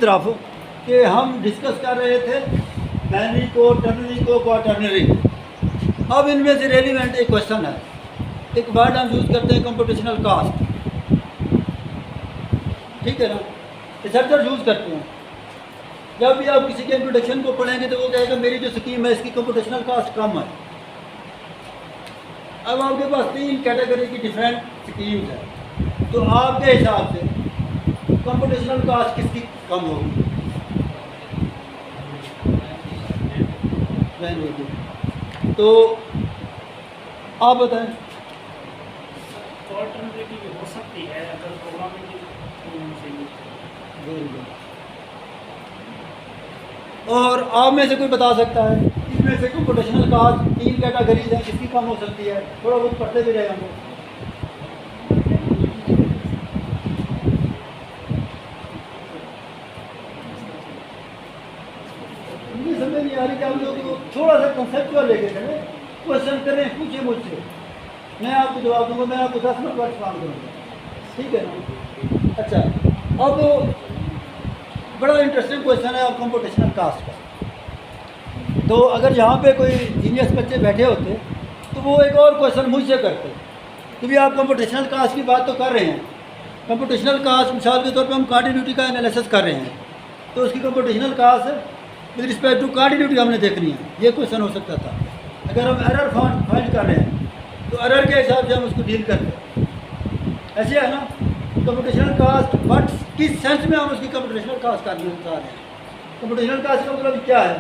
तरफ कि हम डिस्कस कर रहे थे बाइनरी को, टर्नरी को, क्वाटर्नरी। अब इनमें से रेलिवेंट एक क्वेश्चन है, एक वर्ड हम यूज़ करते हैं कंप्यूटेशनल कास्ट, ठीक है ना, रिसर्चर यूज़ करते हैं। जब भी आप किसी के इंट्रोडक्शन को पढ़ेंगे तो वो कहेगा मेरी जो स्कीम है इसकी कंप्यूटेशनल कास्ट कम है। अब आपके पास 3 कैटेगरी की डिफरेंट स्कीम्स है, तो आपके हिसाब से कंप्यूटेशनल कास्ट किसकी कम होगी? तो आप बताएं। हो सकती है अगर प्रोग्रामिंग और आप में से कोई बता सकता है इसमें से कंप्यूटेशनल कास्ट 3 कैटेगरीज हैं, किसकी कम हो सकती है? थोड़ा बहुत पढ़ते भी रहे हम लोग। मुझे समझ नहीं आ रही कि आप लोग थोड़ा सा कंसेप्चुअल लेके चले, क्वेश्चन करें, पूछे मुझसे, मैं आपको जवाब दूंगा, मैं आपको 10 मिनट बाद काम करूँगा, ठीक है ना? अच्छा, अब बड़ा इंटरेस्टिंग क्वेश्चन है आप कंप्यूटेशनल कास्ट का। तो अगर यहाँ पे कोई जीनियस बच्चे बैठे होते तो वो एक और क्वेश्चन मुझसे करते कि भी आप कंप्यूटेशनल कास्ट की बात तो कर रहे हैं, कंप्यूटेशनल कास्ट मिसाल के तौर पे हम कंटिन्यूटी का एनालिसिस कर रहे हैं, तो उसकी computational cost with respect to continuity हमने देखनी है, ये क्वेश्चन हो सकता था। अगर हम एरर फाइंड कर रहे हैं तो एरर के हिसाब से हम उसको डील करते हैं, ऐसे है ना। कंप्यूटेशनल कास्ट बट किस सेंस में हम उसकी कंप्यूटेशनल कास्ट करना चाह रहे हैं? कंप्यूटेशनल कास्ट का मतलब क्या है?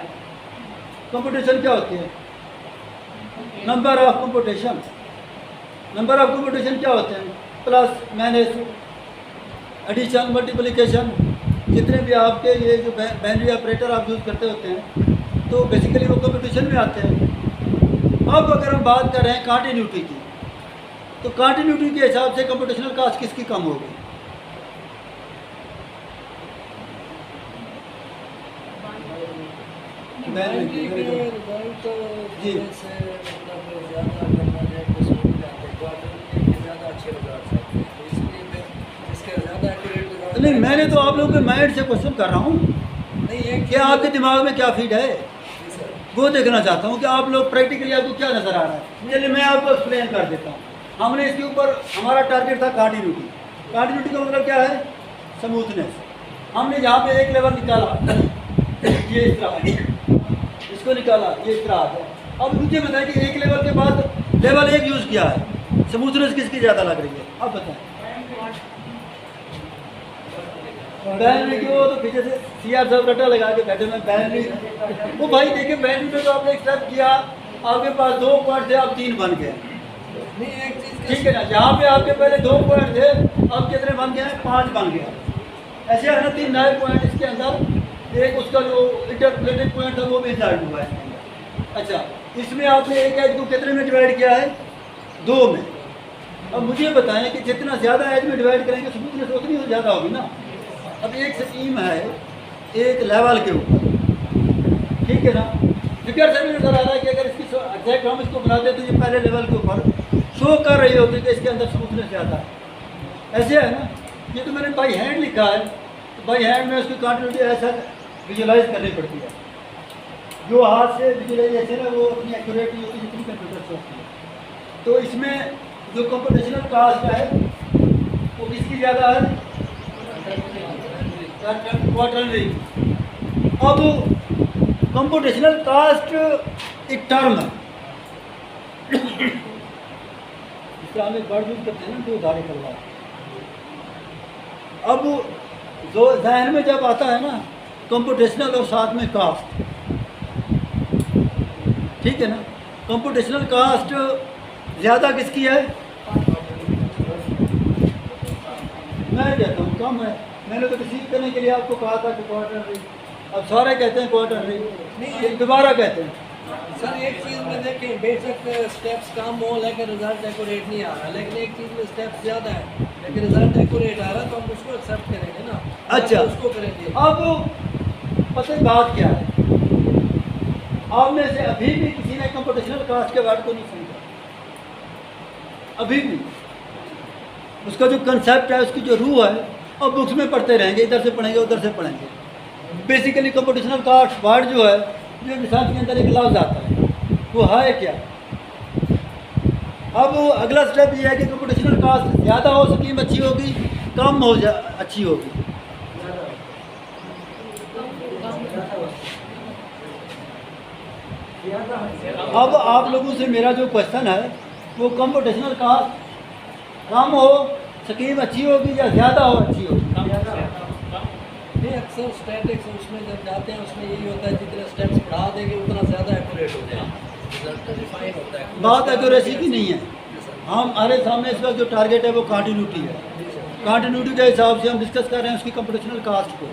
कंप्यूटेशन क्या होती है? Number of computation. Number of computation क्या होते हैं? प्लस, माइनस, एडिशन, मल्टीप्लिकेशन, जितने भी आपके ये जो बाइनरी ऑपरेटर आप यूज़ करते होते हैं तो बेसिकली वो कंप्यूटेशन में आते हैं। अब अगर हम बात कर रहे हैं कंटिन्यूटी की, तो कंटिन्यूटी के हिसाब से कंप्यूटेशनल कास्ट किसकी कम होगी? जी नहीं, मैंने तो आप लोगों के माइंड से क्वेश्चन कर रहा हूँ कि आपके दिमाग में क्या फीड है, वो देखना चाहता हूँ कि आप लोग प्रैक्टिकली आपको क्या नज़र आ रहा है। चलिए मैं आपको एक्सप्लेन कर देता हूँ। हमने इसके ऊपर हमारा टारगेट था कंटिन्यूटी। कंटिन्यूटी का मतलब क्या है? स्मूथनेस। हमने यहाँ पे एक लेवल निकाला, ये इस तरह है, इसको निकाला, ये इस तरह आ गया। अब मुझे बताएं कि एक लेवल के बाद लेवल 1 यूज़ किया है, स्मूथनेस किसकी ज़्यादा लग रही है? अब बताएं। बैनरी की वो तो पीछे से CR साहब रटा लगा के बैठे में बैनरी, वो भाई देखिए बैनरी में तो आपने एक स्टेप किया, आपके पास 2 पॉइंट थे, अब 3 बन गए, ठीक है ना। जहाँ पे आपके पहले 2 पॉइंट थे अब कितने बन गए? 5 बन गया। ऐसे है ना, 3 नए पॉइंट इसके अंदर, एक उसका जो इंटरप्लेटेड पॉइंट था वो भी इंसर्ट हुआ है इसके अंदर। अच्छा, इसमें आपने एक एज को कितने में डिवाइड किया है? 2 में। अब मुझे बताएं कि जितना ज़्यादा एज में डिवाइड करेंगे स्मूथनेस उतनी तो ज़्यादा होगी ना। अब एक स्कीम है एक लेवल के ऊपर, ठीक है ना, फिगर से भी नजर आ रहा है कि अगर इसकी एग्जैक्ट हम इसको बनाते तो ये पहले लेवल के ऊपर शो कर रही होती कि इसके अंदर स्मूथनेस ज़्यादा है। ऐसे है ना, ये तो मैंने बाई हैंड लिखा है, तो बाई हैंड में उसकी कंटिन्यूटी ऐसा विजुलाइज करनी पड़ती है। जो हाथ से विजुलाइजेशन है वो उतनी एक्यूरेट नहीं होती जितनी कंप्यूटर से होती है। तो इसमें जो कंप्यूटेशनल कास्ट है वो किसकी ज़्यादा है? क्वाटर्नरी। अब कंप्यूटेशनल कास्ट एक टर्म है, इसका हम एक वर्ड यूज करते हैं ना, तो उधारी कर रहा है। अब जो जहन में जब आता है ना कंप्यूटेशनल और साथ में कास्ट, ठीक है ना, कंप्यूटेशनल कास्ट ज़्यादा किसकी है? मैं कहता हूँ कम है। मैंने तो रिसीव करने के लिए आपको कहा था कि क्वाटर्नरी, अब सारे कहते हैं क्वाटर्नरी, नहीं दोबारा कहते हैं। सर एक चीज़ में देखें, बेशक स्टेप्स कम हो लेकिन रिजल्ट एक्यूरेट नहीं आ रहा, लेकिन एक चीज़ में स्टेप्स ज़्यादा है लेकिन रिजल्ट एक्यूरेट आ रहा है, तो हम उसको एक्सेप्ट करेंगे ना। अच्छा, उसको करेंगे। अब पता है बात क्या है, आप में से अभी भी किसी ने कंप्यूटेशनल कास्ट के वर्ड को नहीं समझा, अभी भी उसका जो कंसेप्ट है, उसकी जो रूह है, अब बुक्स में पढ़ते रहेंगे, इधर से पढ़ेंगे उधर से पढ़ेंगे, बेसिकली कंप्यूटेशनल कास्ट वर्ड जो है, जो रिसर्च के अंदर एक लफ्ज़ आता है, वो है क्या। अब अगला स्टेप ये है कि कंप्यूटेशनल कास्ट ज़्यादा हो, स्कीम अच्छी होगी, कम हो अच्छी होगी। अब आप लोगों से मेरा जो क्वेश्चन है वो कंप्यूटेशनल कास्ट कम हो, स्कीम अच्छी होगी या ज़्यादा हो अच्छी होगी। ये अक्सर स्टैटिक्स उसमें जब जाते हैं उसमें यही होता है, जितने स्टेप्स बढ़ा देंगे उतना ज़्यादा एक्यूरेट हो जाएगा, रिजल्ट रिफाइन होता है। बात एक्यूरेसी की नहीं है, हमारे सामने इस वक्त जो टारगेट है वो कंटिन्यूटी है। कंटिन्यूटी के हिसाब से हम डिस्कस कर रहे हैं उसकी कंप्यूटेशनल कास्ट को,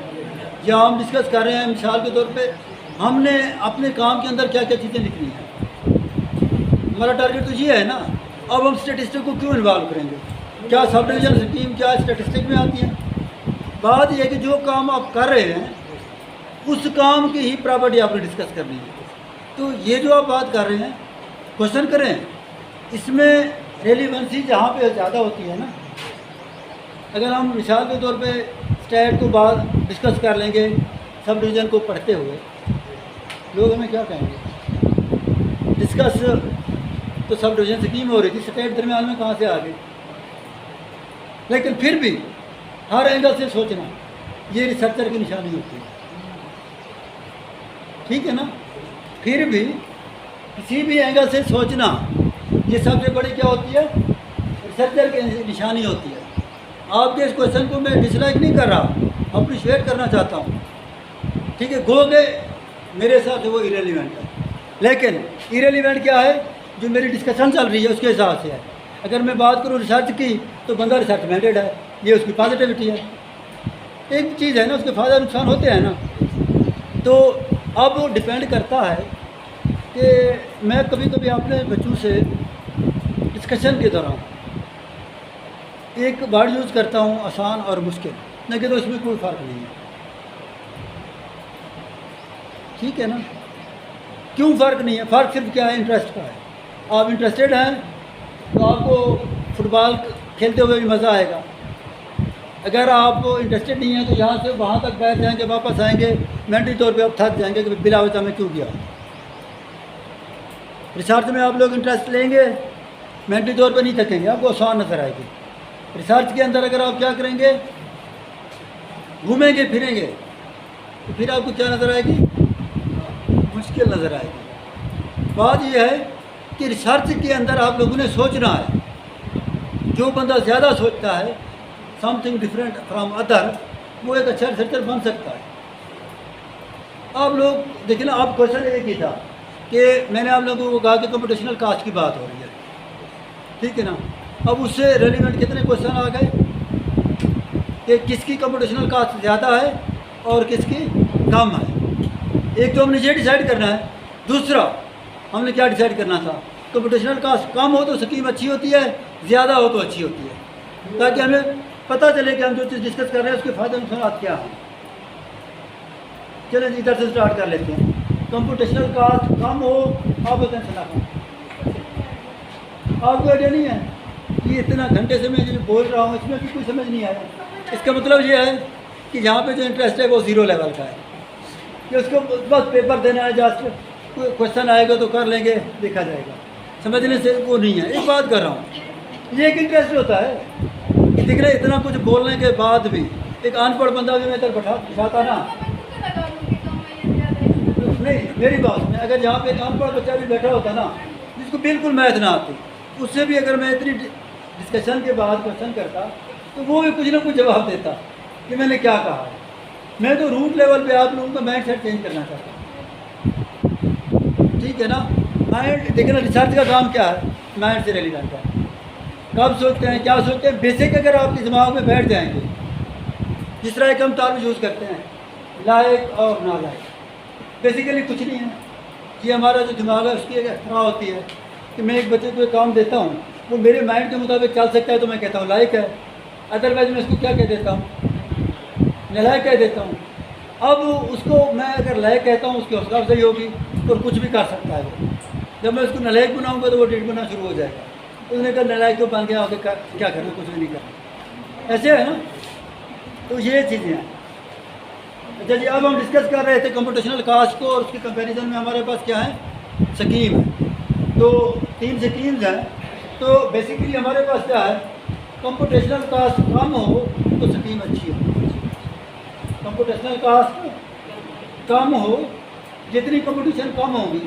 या हम डिस्कस कर रहे हैं मिसाल के तौर पे हमने अपने काम के अंदर क्या क्या चीज़ें लिखनी है। हमारा टारगेट तो ये है ना। अब हम स्टेटिस्टिक को क्यों इन्वॉल्व करेंगे, क्या सब डिवीजन स्कीम क्या स्टेटिस्टिक में आती है। बात यह है कि जो काम आप कर रहे हैं उस काम की ही प्रॉपर्टी आपने डिस्कस करनी है। तो ये जो आप बात कर रहे हैं क्वेश्चन करें, इसमें रेलिवेंसी जहाँ पे ज़्यादा होती है ना, अगर हम मिसाल के तौर पे स्टैट को बाद डिस्कस कर लेंगे सब डिवीज़न को पढ़ते हुए, लोग हमें क्या कहेंगे, डिस्कस तो सब डिवीज़न स्कीम हो रही थी, स्टैट दरमियान में कहाँ से आ गई। लेकिन फिर भी हर एंगल से सोचना ये रिसर्चर की निशानी होती है, ठीक है ना। फिर भी किसी भी एंगल से सोचना ये सबसे बड़ी क्या होती है, रिसर्चर की निशानी होती है। आपके इस क्वेश्चन को मैं डिसलाइक नहीं कर रहा, अप्रिशिएट करना चाहता हूँ, ठीक है। गो के मेरे हिसाब से वो इरेलीवेंट है, लेकिन इरेलीवेंट क्या है, जो मेरी डिस्कशन चल रही है उसके हिसाब से है। अगर मैं बात करूँ रिसर्च की तो बंदा रिसर्च मैंडेड है, ये उसकी पॉजिटिविटी है। एक चीज़ है ना, उसके फ़ायदा नुकसान होते हैं ना। तो अब वो डिपेंड करता है कि मैं कभी कभी अपने बच्चों से डिस्कशन के दौरान एक वर्ड यूज़ करता हूँ आसान और मुश्किल, लेकिन तो इसमें कोई फ़र्क नहीं है, ठीक है ना। क्यों फ़र्क नहीं है, फ़र्क सिर्फ क्या है, इंटरेस्ट का है। आप इंटरेस्टेड हैं तो आपको फुटबॉल खेलते हुए भी मज़ा आएगा। अगर आप इंटरेस्टेड नहीं है तो यहाँ से वहाँ तक बैठ जाएंगे, वापस आएंगे, मेंटली तौर पे आप थक जाएंगे कि बिला वजह में क्यों गया। रिसर्च में आप लोग इंटरेस्ट लेंगे, मेंटली तौर पे नहीं थकेंगे, आपको आसान नज़र आएगी। रिसर्च के अंदर अगर आप क्या करेंगे, घूमेंगे फिरेंगे, तो फिर आपको क्या नज़र आएगी, मुश्किल नज़र आएगी। बात यह है कि रिसर्च के अंदर आप लोगों ने सोचना है। जो बंदा ज़्यादा सोचता है, समथिंग डिफरेंट फ्रॉम अदर, वो एक अच्छा रिसर्चर बन सकता है। आप लोग देखिए ना, आप क्वेश्चन एक ही था कि मैंने आप लोगों को कहा कि कंप्यूटेशनल कास्ट की बात हो रही है, ठीक है ना। अब उससे रेलिवेंट कितने क्वेश्चन आ गए कि किसकी कंप्यूटेशनल कास्ट ज़्यादा है और किसकी कम है। एक तो हमने ये डिसाइड करना है, दूसरा हमने क्या डिसाइड करना था, कंप्यूटेशनल कास्ट कम हो तो स्कीम अच्छी होती है, ज़्यादा हो तो अच्छी होती है, ताकि हमें पता चले कि हम जो चीज़ डिस्कस कर रहे हैं उसके फायदे नुकसान क्या हैं। चलें इधर से स्टार्ट कर लेते हैं। कंप्यूटेशनल कास्ट कम हो, आप टेंशन ना करें। आपको आइडिया नहीं है कि इतना घंटे से मैं जो बोल रहा हूँ इसमें भी कोई समझ नहीं आया। इसका मतलब ये है कि यहाँ पे जो इंटरेस्ट है वो ज़ीरो लेवल का है, कि उसको बस पेपर देना है, जस्ट कोई क्वेश्चन आएगा तो कर लेंगे, देखा जाएगा, समझने से वो नहीं है। एक बात कर रहा हूँ, ये एक इंटरेस्ट होता है। देख रहे इतना कुछ बोलने के बाद भी एक अनपढ़ बंदा भी मैं तक बिठाता ना, नहीं मेरी बात में, अगर यहाँ पे एक अनपढ़ बच्चा भी बैठा होता ना, जिसको बिल्कुल मैथ ना आती, उससे भी अगर मैं इतनी डिस्कशन के बाद क्वेश्चन करता तो वो भी कुछ ना कुछ जवाब देता कि मैंने क्या कहा है। मैं तो रूट लेवल पे आप लोगों का माइंड सेट चेंज करना चाहता हूँ, ठीक है ना। माइंड देखिए ना, रिसर्च का काम क्या है, माइंड से रिलेवेंट है। कब सोचते हैं, क्या सोचते हैं, बेसिक अगर आपके दिमाग में बैठ जाएंगे, जिस तरह एक हम तार यूज़ करते हैं, लायक और नालायक, बेसिकली कुछ नहीं है। ये हमारा जो दिमाग है उसकी एक तरह होती है कि मैं एक बच्चे को एक काम देता हूँ, वो मेरे माइंड के मुताबिक चल सकता है तो मैं कहता हूँ लायक है, अदरवाइज मैं उसको क्या कह देता हूँ, नालायक कह देता हूँ। अब उसको मैं अगर लायक कहता हूँ उसकी हौसला अफजाई होगी और कुछ भी कर सकता है वो। जब मैं उसको नालायक बनाऊँगा तो वो ट्रीट बनना शुरू हो जाएगा। उसने कहा नालायक तो बन गया, आगे क्या करना, कुछ भी नहीं करना, ऐसे है ना। तो ये चीज़ें हैं। अच्छा जी, अब हम डिस्कस कर रहे थे कंप्यूटेशनल कास्ट को और उसके कंपैरिजन में हमारे पास क्या है, स्कीम है। तो 3 स्कीम्स हैं। तो बेसिकली हमारे पास क्या है, कंप्यूटेशनल कास्ट कम हो तो स्कीम अच्छी हो। कंप्यूटेशनल कास्ट कम हो, जितनी कंपटीशन कम होगी,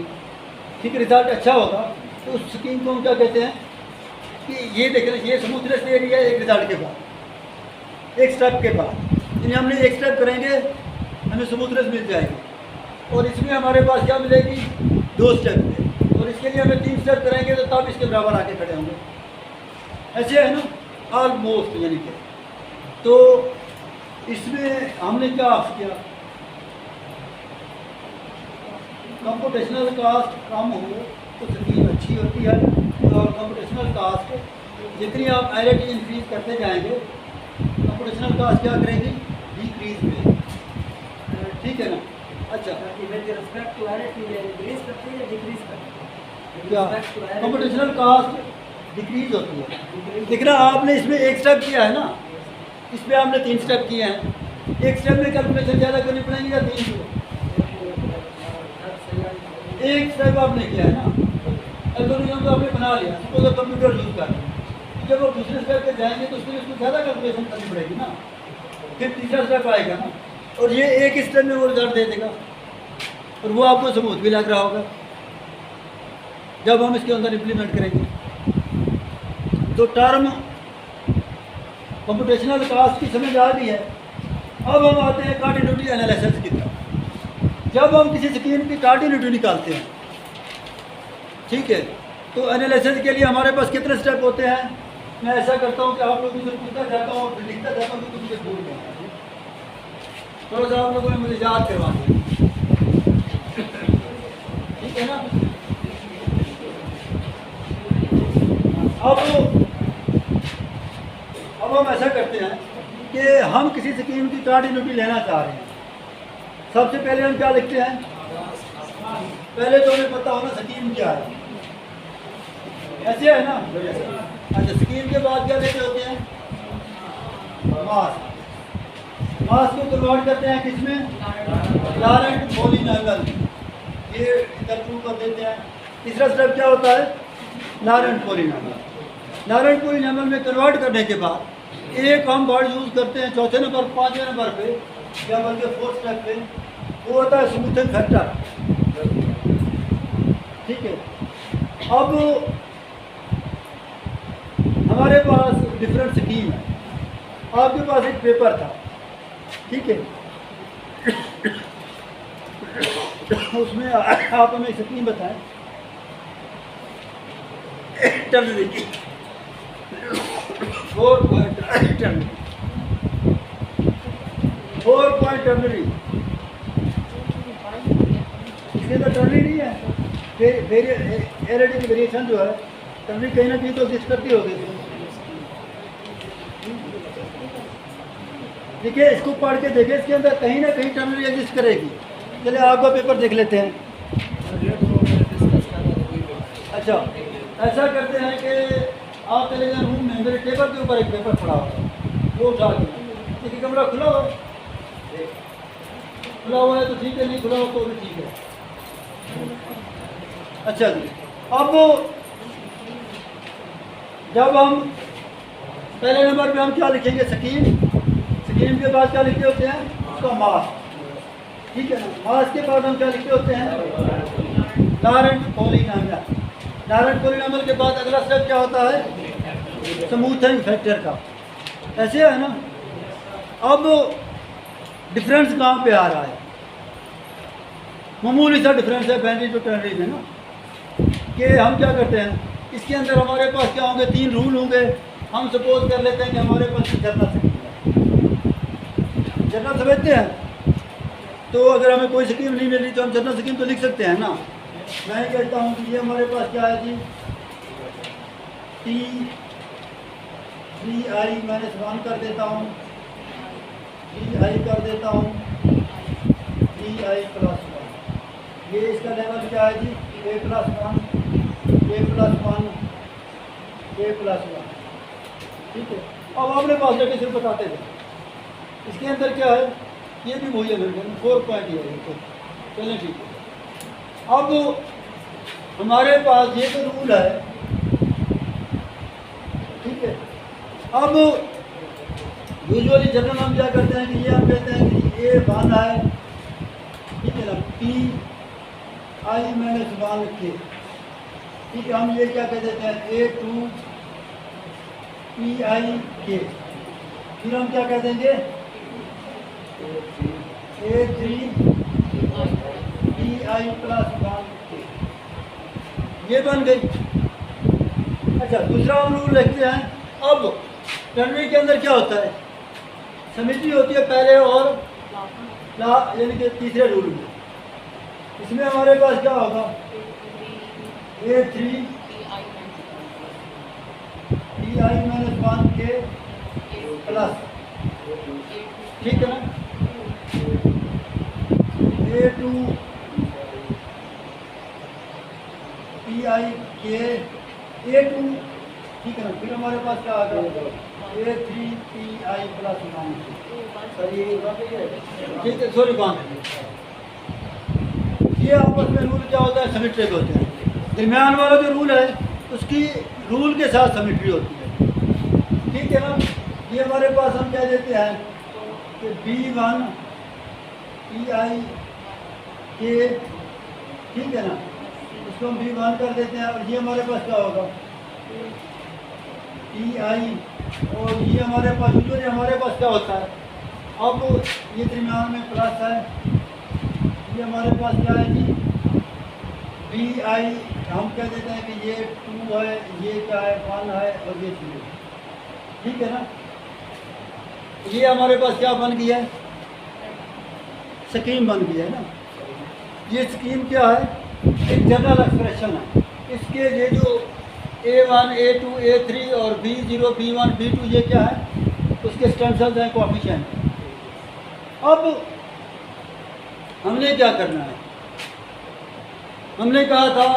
ठीक, रिजल्ट अच्छा होगा, तो उस स्कीम को हम क्या कहते हैं कि ये देख रहे, ये स्मूथनेस दे रही है एक रिजल्ट के बाद, एक स्टेप के बाद। यानी हमने एक स्टेप करेंगे हमें स्मूथनेस मिल जाएगी, और इसमें हमारे पास क्या मिलेगी, 2 स्टेप में, और इसके लिए हमें 3 स्टेप करेंगे तो तब इसके बराबर आके खड़े होंगे। ऐसे है ना, ऑलमोस्ट। यानी कि तो इसमें हमने क्या ऑप्ट किया, कंप्यूटेशनल कास्ट कम हो तो स्कीम अच्छी होती है, और कंप्यूटेशनल कास्ट जितनी आप एरिटी इंक्रीज करते जाएंगे, कंप्यूटेशनल कास्ट क्या करेगी, डिक्रीज में। ठीक है ना। अच्छा, क्या कंप्यूटेशनल कास्ट डिक्रीज होती है। देखना आपने इसमें एक स्टेप किया है ना, इसमें आपने 3 स्टेप किए हैं, एक स्टेप में कैलकुलेशन ज़्यादा करनी पड़ेगी या 3 को? एक स्टेप आपने किया है ना, एल्गोरिथम तो आपने बना लिया, सपोज कंप्यूटर यूज़ कर रहे हैं, जब वो दूसरे स्टेप पे जाएंगे तो उसके लिए उसको ज़्यादा कैलकुलेशन करनी पड़ेगी ना, फिर तीसरा स्टेप आएगा ना, और ये एक स्टेप में वो रिजल्ट दे देगा, और वो आपको स्मूथ भी लग रहा होगा जब हम इसके अंदर इम्प्लीमेंट करेंगे। तो टर्म कंप्यूटेशनल कास्ट की समझ आ रही है। अब हम आते हैं कंटिन्यूटी एनालिसिस की तरफ। जब हम किसी स्कीम की कंटिन्यूटी निकालते हैं, ठीक है, तो एनालिसिस के लिए हमारे पास कितने स्टेप होते हैं। मैं ऐसा करता हूँ कि आप लोगों से पूछता जाता हूँ और लिखता जाता हूँ, तो मुझे भूल गया, थोड़ा सा आप लोगों ने मुझे याद करवा दिया, ठीक है ना। अब हम ऐसा करते हैं कि हम किसी स्कीम की कंटिन्यूटी लेना चाह रहे हैं। सबसे पहले हम क्या लिखते हैं, पहले तो हमें पता होना स्कीम क्या है, ऐसे है ना। अच्छा, स्कीम के बाद क्या लेते होते हैं, मास। मास को कन्वर्ट करते हैं किसमें, लारेंट पॉलिनॉमियल, ये इधर प्रूव कर देते हैं। तीसरा स्टेप क्या होता है, लारेंट पॉलिनॉमियल। लारेंट पॉलिनॉमियल में कन्वर्ट करने के बाद एक हम वर्ड यूज़ करते हैं चौथे नंबर, 5वें नंबर पे, या बल्कि 4th स्टेप पे, वो होता है स्मूथिंग फैक्टर। ठीक है। अब हमारे पास डिफरेंट स्कीम है। आपके पास एक पेपर था, ठीक है, उसमें आप हमें स्कीम बताएं टर्नरी की, 4 पॉइंट टर्नरी। इसके अंदर टर्नरी नहीं है, एरिटी की वेरिएशन जो है, टर्नरी कहीं ना कहीं तो एग्जिस्ट करती होगी। देखिए, इसको पढ़ के देखिए, इसके अंदर कहीं ना कहीं टर्नरी एग्जिस्ट करेगी। चलिए आपका पेपर देख लेते हैं। अच्छा, ऐसा करते हैं कि आप चले जाए रूम में, मेरे टेबल के ऊपर एक पेपर पड़ा हुआ है, वो उठा के देखिए, कमरा खुला हुआ है, खुला हुआ है तो ठीक है, नहीं खुला हो तो भी ठीक है। अच्छा जी, अब जब हम पहले नंबर पे हम क्या लिखेंगे, स्कीम। स्कीम के बाद क्या लिखते होते हैं, उसका मास, ठीक है ना। मास के बाद हम क्या लिखते होते हैं, लारेंट पॉलिनॉमियल। लारेंट पॉलिनॉमियल के बाद अगला स्टेप क्या होता है, स्मूथिंग फैक्टर का। ऐसे है ना। अब डिफरेंस कहाँ पे आ रहा है, मामूली सा डिफरेंस है बाइनरी टू टर्नरी में ना, कि हम क्या करते हैं, इसके अंदर हमारे पास क्या होंगे, 3 रूल होंगे। हम सपोज कर लेते हैं कि हमारे पास जर्नल स्कीम है, जर्नल समझते हैं। तो अगर हमें कोई स्कीम नहीं मिल रही तो हम जर्नल स्कीम तो लिख सकते हैं ना। मैं कहता हूँ कि ये हमारे पास क्या है जी, T3i-1 कर देता हूँ, Ti कर देता हूँ, Ti+1। ये इसका लेवल क्या है जी, a+1, a+1। ठीक है। अब आपने पास लेके सिर्फ बताते थे, इसके अंदर क्या है, ये भी वही है मेरे 4 पॉइंट ही है तो चलिए ठीक है। अब हमारे पास ये तो रूल है, ठीक है। अब यूजुअली जनरल हम क्या करते हैं कि ये हम कहते हैं कि ये वन है, ठीक है ना, पी आई माइनस 1 के, ठीक है। हम ये क्या कह देते हैं ए टू पी आई के, फिर हम क्या कह देंगे ए थ्री पी आई प्लस 1 के, ये बन गई। अच्छा, दूसरा हम रूल लिखते हैं। अब टर्नरी के अंदर क्या होता है, सिमेट्री होती है पहले और यानी कि तीसरे रूल में। इसमें हमारे पास क्या होगा ए थ्री पी आई माइनस 1 के प्लस, ठीक है ना, ए टू पी आई के ए टू, ठीक है ना। फिर हमारे पास क्या आ गया ए थ्री पी आई प्लस 1, ठीक है। सॉरी 1, ये आपस में रूल क्या होता है, सिमेट्रिक होते हैं। दरमियान वाला जो रूल है उसकी रूल के साथ सिमेट्री होती है, ठीक है ना। ये हमारे पास हम क्या देते हैं कि B1 पी आई के, ठीक है ना, इसको हम B1 कर देते हैं। और ये हमारे पास क्या होगा पी आई, और ये हमारे पास यूजुअली हमारे पास क्या होता है, अब ये दरमियान में प्लस है, ये हमारे पास क्या है जी पी आई, हम कह देते हैं कि ये 2 है, ये क्या है 1 है, और ये 3 है, ठीक है ना। ये हमारे पास क्या बन गया है, स्कीम बन गया है ना। ये स्कीम क्या है, एक जनरल एक्सप्रेशन है। इसके ये जो A1 A2 A3 और B0 B1 B2 ये क्या है, उसके स्टेंसिल्स हैं, कोएफिशिएंट। अब हमने क्या करना है, हमने कहा था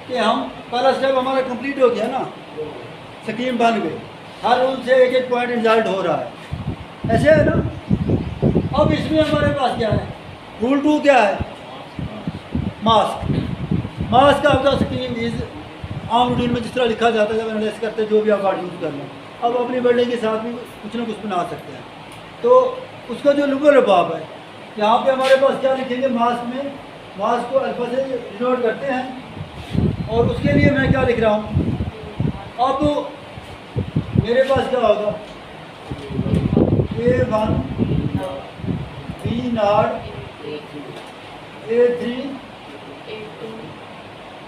कि हम पहला स्टेप हमारा कंप्लीट हो गया ना, स्कीम बन गई, हर रूल से एक एक पॉइंट रिजल्ट हो रहा है, ऐसे है ना। अब इसमें हमारे पास क्या है, रूल 2 क्या है, mask. Mask of the scheme is, आम रूटीन में जिस तरह लिखा जाता है जब एनालाइज करते हैं, जो भी आप वर्ड यूज़ कर लें, अब अपनी वर्डिंग के साथ भी कुछ ना कुछ बना सकते हैं। तो उसका जो लुग़वी लबाब है, यहाँ पे हमारे पास क्या लिखेंगे, मास्क में, मास्क को अल्फा से डिनोट करते हैं, और उसके लिए मैं क्या लिख रहा हूँ, अब मेरे पास क्या होगा A1 B0 A3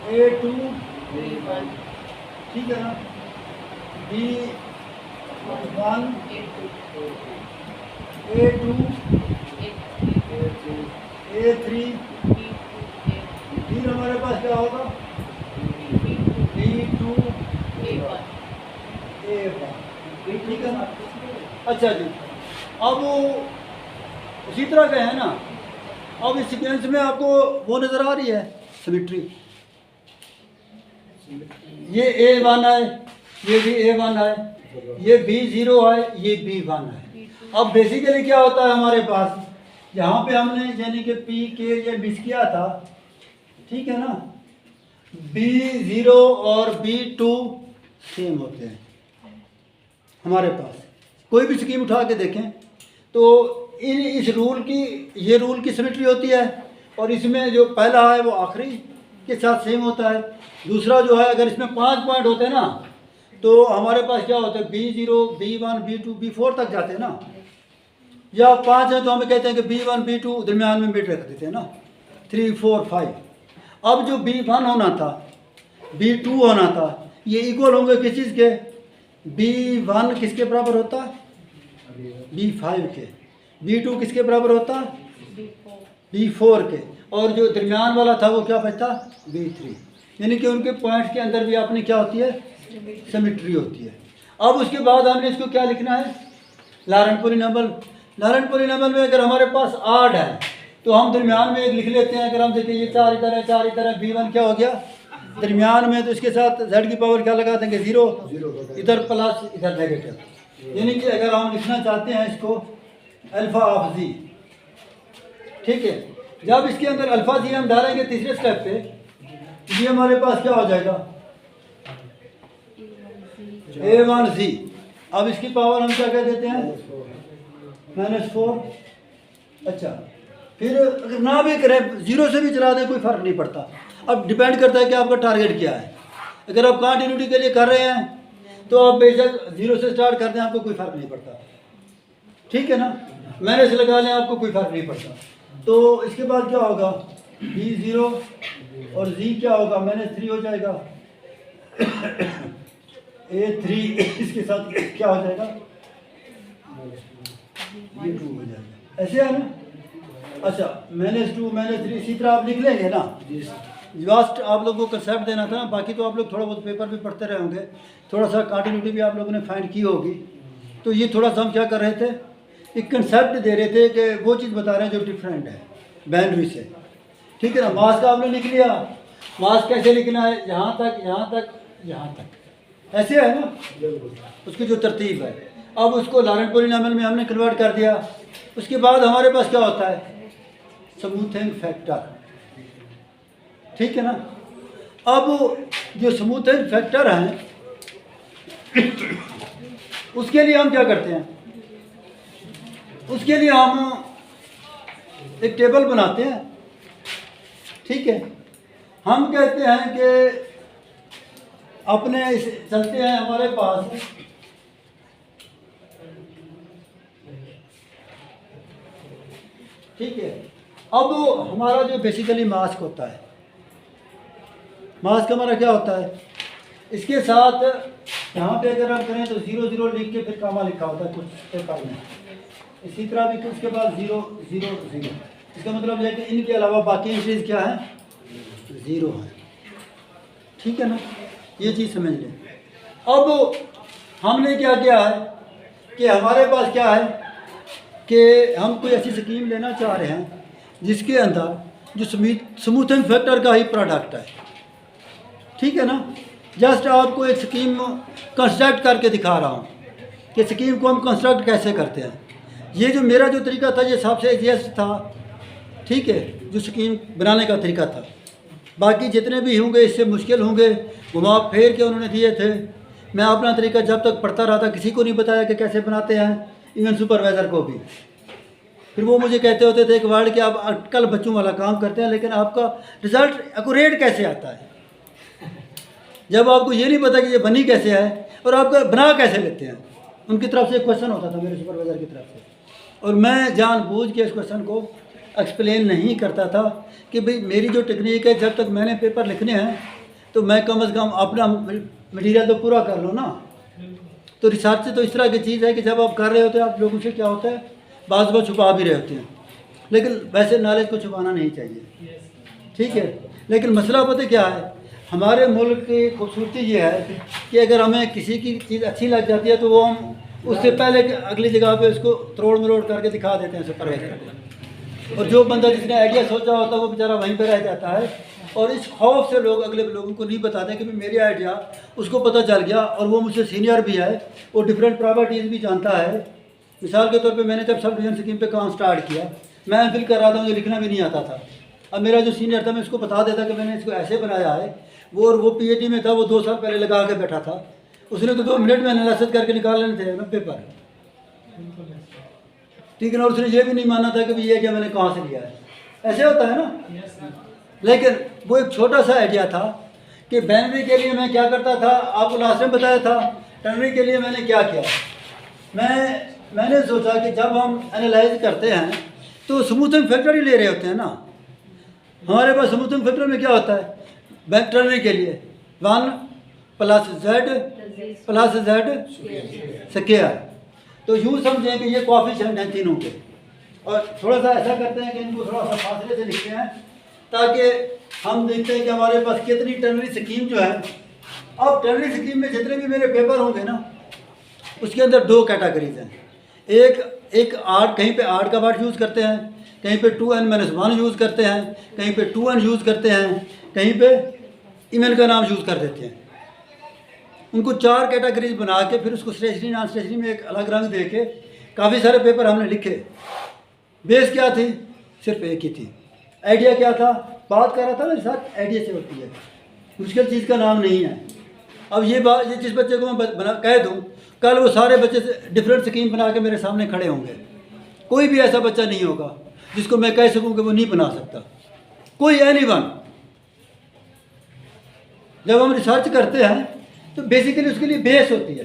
A2, ठीक है ना, B1 A2 A3, फिर हमारे पास क्या होगा B2 A1, ठीक है ना। अच्छा जी, अब उसी तरह का है ना। अब इस सीक्वेंस में आपको वो नज़र आ रही है सिमेट्री, ये A1 है, ये भी A1 है, ये B0 है, ये B1 है। अब बेसिकली क्या होता है हमारे पास, यहाँ पे हमने यानी कि P के ये मिस किया था, ठीक है ना, B0 और B2 सेम होते हैं हमारे पास। कोई भी स्कीम उठा के देखें तो इस रूल की, ये रूल की सिमेट्री होती है, और इसमें जो पहला है वो आखिरी के साथ सेम होता है। दूसरा जो है, अगर इसमें 5 पॉइंट होते हैं ना, तो हमारे पास क्या होता है B0 B1 B2 B4 तक जाते हैं ना, या 5 है तो हम कहते हैं कि B1 B2 दरमियान में मिड रख देते हैं ना, 3 4 5। अब जो B1 होना था B2 होना था, ये इक्वल होंगे किस चीज़ के, B1 किसके बराबर होता है B5 के, B2 किसके बराबर होता B4 के, और जो दरमियान वाला था वो क्या बचता B3। यानी कि उनके पॉइंट्स के अंदर भी आपने क्या होती है सिमेट्री होती है। अब उसके बाद हमने इसको क्या लिखना है, लॉरेंट पॉलिनॉमियल। लॉरेंट पॉलिनॉमियल में अगर हमारे पास 8 है तो हम दरमियान में एक लिख लेते हैं। अगर हम देखें ये 4 इधर है, 4 इधर है, B1 क्या हो गया दरमियान में, तो इसके साथ z की पावर क्या लगा देंगे 0, इधर प्लस इधर नेगेटिव। यानी कि अगर हम लिखना चाहते हैं इसको अल्फा ऑफ जी, ठीक है। जब इसके अंदर अल्फा जी हम डालेंगे तीसरे स्टेप पे, ये हमारे पास क्या हो जाएगा, A1Z। अब इसकी पावर हम क्या कह देते हैं, -4। अच्छा, फिर अगर ना भी करें, जीरो से भी चला दें, कोई फ़र्क नहीं पड़ता। अब डिपेंड करता है कि आपका टारगेट क्या है। अगर आप कंटिन्यूटी के लिए कर रहे हैं तो आप बेशक जीरो से स्टार्ट कर दें, आपको कोई फ़र्क नहीं पड़ता, ठीक है ना। मैंने से लगा लें, आपको कोई फ़र्क नहीं पड़ता। तो इसके बाद क्या होगा, B0 और Z क्या होगा, -3 हो जाएगा। A3 इसके साथ क्या हो जाएगा, ये 2 हो जाएगा, ऐसे है ना। अच्छा, -2 -3 इसी तरह आप लिख लेंगे ना। लास्ट आप लोगों को कंसेप्ट देना था ना, बाकी तो आप लोग थोड़ा बहुत पेपर भी पढ़ते रहे होंगे, थोड़ा सा कंटिन्यूटी भी आप लोगों ने फाइंड की होगी। तो ये थोड़ा सा हम क्या कर रहे थे, एक कंसेप्ट दे रहे थे कि वो चीज़ बता रहे हैं जो डिफरेंट है बाइनरी से, ठीक है ना। मास का आपने लिख लिया, मास कैसे लिखना है, यहाँ तक, यहाँ तक, यहाँ तक, ऐसे है ना उसकी जो तरतीब है। अब उसको लॉरेंट पॉलिनॉमियल में हमने कन्वर्ट कर दिया। उसके बाद हमारे पास क्या होता है, स्मूथिंग फैक्टर, ठीक है ना। अब जो स्मूथिंग फैक्टर हैं उसके लिए हम क्या करते हैं, उसके लिए हम एक टेबल बनाते हैं, ठीक है। हम कहते हैं कि अपने चलते हैं हमारे पास ठीक है। अब हमारा जो बेसिकली मास्क होता है, मास्क हमारा क्या होता है, इसके साथ यहाँ पे अगर हम करें तो 0 0 लिख के फिर कामा लिखा होता है कुछ पेपर में, इसी तरह भी उसके बाद 0 0 0। इसका मतलब यह है कि इनके अलावा बाकी एंट्रीज क्या है, 0 है, ठीक है ना। ये चीज़ समझ लें। अब हमने क्या किया है कि हमारे पास क्या है कि हम कोई ऐसी स्कीम लेना चाह रहे हैं जिसके अंदर जो स्मूथिंग फैक्टर का ही प्रोडक्ट है, ठीक है ना। जस्ट आपको एक स्कीम कंस्ट्रक्ट करके दिखा रहा हूँ कि स्कीम को हम कंस्ट्रक्ट कैसे करते हैं। ये जो मेरा जो तरीका था ये सबसे ईजीएस्ट था, ठीक है, जो स्कीम बनाने का तरीका था। बाकी जितने भी होंगे इससे मुश्किल होंगे, घुमा फेर के उन्होंने दिए थे। मैं अपना तरीका जब तक पढ़ता रहा था किसी को नहीं बताया कि कैसे बनाते हैं, इवन सुपरवाइज़र को भी। फिर वो मुझे कहते होते थे एक वर्ड कि आप अटकल बच्चों वाला काम करते हैं, लेकिन आपका रिज़ल्ट एक्यूरेट कैसे आता है जब आपको ये नहीं पता कि ये बनी कैसे है और आपका बना कैसे लेते हैं। उनकी तरफ से एक क्वेश्चन होता था मेरे सुपरवाइज़र की तरफ से, और मैं जानबूझ के इस क्वेश्चन को एक्सप्लेन नहीं करता था कि भाई मेरी जो टेक्निक है, जब तक मैंने पेपर लिखने हैं तो मैं कम से कम अपना मटेरियल तो पूरा कर लो ना। तो रिसर्च तो इस तरह की चीज़ है कि जब आप कर रहे होते हैं आप लोगों से क्या होता है, बाज़ बार छुपा भी रहे होते हैं, लेकिन वैसे नॉलेज को छुपाना नहीं चाहिए, ठीक है। लेकिन मसला पता है क्या है, हमारे मुल्क की खूबसूरती ये है कि अगर हमें किसी की चीज़ अच्छी लग जाती है तो वो हम उससे पहले अगली जगह पे उसको तरोड़ मरोड़ करके दिखा देते हैं सुपरवाइजर को, और जो बंदा जिसने आइडिया सोचा होता है वो बेचारा वहीं पर रह जाता है। और इस खौफ से लोग अगले लोगों को नहीं बताते कि मेरे आइडिया उसको पता चल गया और वो मुझसे सीनियर भी है, वो डिफरेंट प्रॉपर्टीज़ भी जानता है। मिसाल के तौर पे मैंने जब सब डिवीजन स्कीम पे काम स्टार्ट किया, मैं एमफिल कर रहा था, मुझे लिखना भी नहीं आता था। अब मेरा जो सीनियर था मैं उसको बता देता कि मैंने इसको ऐसे बनाया है, वो पीएचडी में था, वो 2 साल पहले लगा के बैठा था, उसने तो 2 मिनट में एनालिसिस करके निकाल लेने थे ना पेपर, ठीक है ना। उसने ये भी नहीं माना था कि ये क्या मैंने कहाँ से लिया है, ऐसे होता है ना। लेकिन वो एक छोटा सा आइडिया था कि बाइनरी के लिए मैं क्या करता था, आपको लास्ट में बताया था। टर्नरी के लिए मैंने क्या किया, मैंने सोचा कि जब हम एनालाइज करते हैं तो स्मूथिंग फैक्टर ही ले रहे होते हैं ना। हमारे पास स्मूथिंग फैक्टर में क्या होता है, टर्नरी के लिए 1 + z स्क्वायर। तो यूँ समझें कि ये कोएफिशिएंट हैं तीनों के, और थोड़ा सा ऐसा करते हैं कि इनको थोड़ा सा फासले से लिखते हैं ताकि हम देखते हैं कि हमारे पास कितनी टर्नरी स्कीम जो है। अब टर्नरी स्कीम में जितने भी मेरे पेपर होंगे ना, उसके अंदर 2 कैटेगरीज हैं। एक आर्ट, कहीं पे आर्ट का वर्ड यूज़ करते हैं, कहीं पे 2n-1 यूज़ करते हैं, कहीं पे 2n यूज़ करते हैं, कहीं पे इवन का नाम यूज़ कर देते हैं। उनको 4 कैटेगरीज बना के फिर उसको स्टेशनरी नॉन स्टेशनरी में एक अलग रंग दे के काफ़ी सारे पेपर हमने लिखे। बेस क्या थी, सिर्फ एक ही थी। आइडिया क्या था, बात कर रहा था ना साथ, आइडिया से होती है, मुश्किल चीज़ का नाम नहीं है। अब ये बात, ये जिस बच्चे को मैं कह दूँ, कल वो सारे बच्चे से डिफरेंट स्कीम बना के मेरे सामने खड़े होंगे। कोई भी ऐसा बच्चा नहीं होगा जिसको मैं कह सकूं कि वो नहीं बना सकता, कोई एनीवन। जब हम रिसर्च करते हैं तो बेसिकली उसके लिए बेस होती है।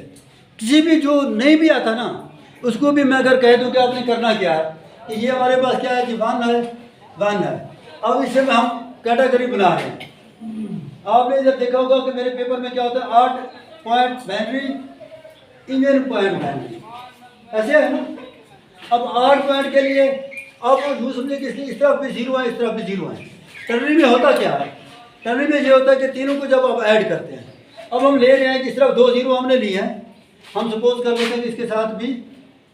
किसी भी जो नहीं भी आता ना, उसको भी मैं अगर कह दूं कि आपने करना क्या है, कि ये हमारे पास क्या है कि वन है। अब इससे में हम कैटेगरी बना रहे हैं। आपने इधर देखा होगा कि मेरे पेपर में क्या होता है, 8 point binary, even point binary, ऐसे है ना। अब 8 पॉइंट के लिए अब यूँ समझे कि इसलिए इस तरफ भी 0 है, इस तरफ भी 0 है। टर्नरी में होता क्या है, टर्नरी में ये होता है कि तीनों को जब आप ऐड करते हैं, अब हम ले रहे हैं कि सिर्फ 2 0 हमने लिए हैं। हम सपोज कर लेते हैं कि इसके साथ भी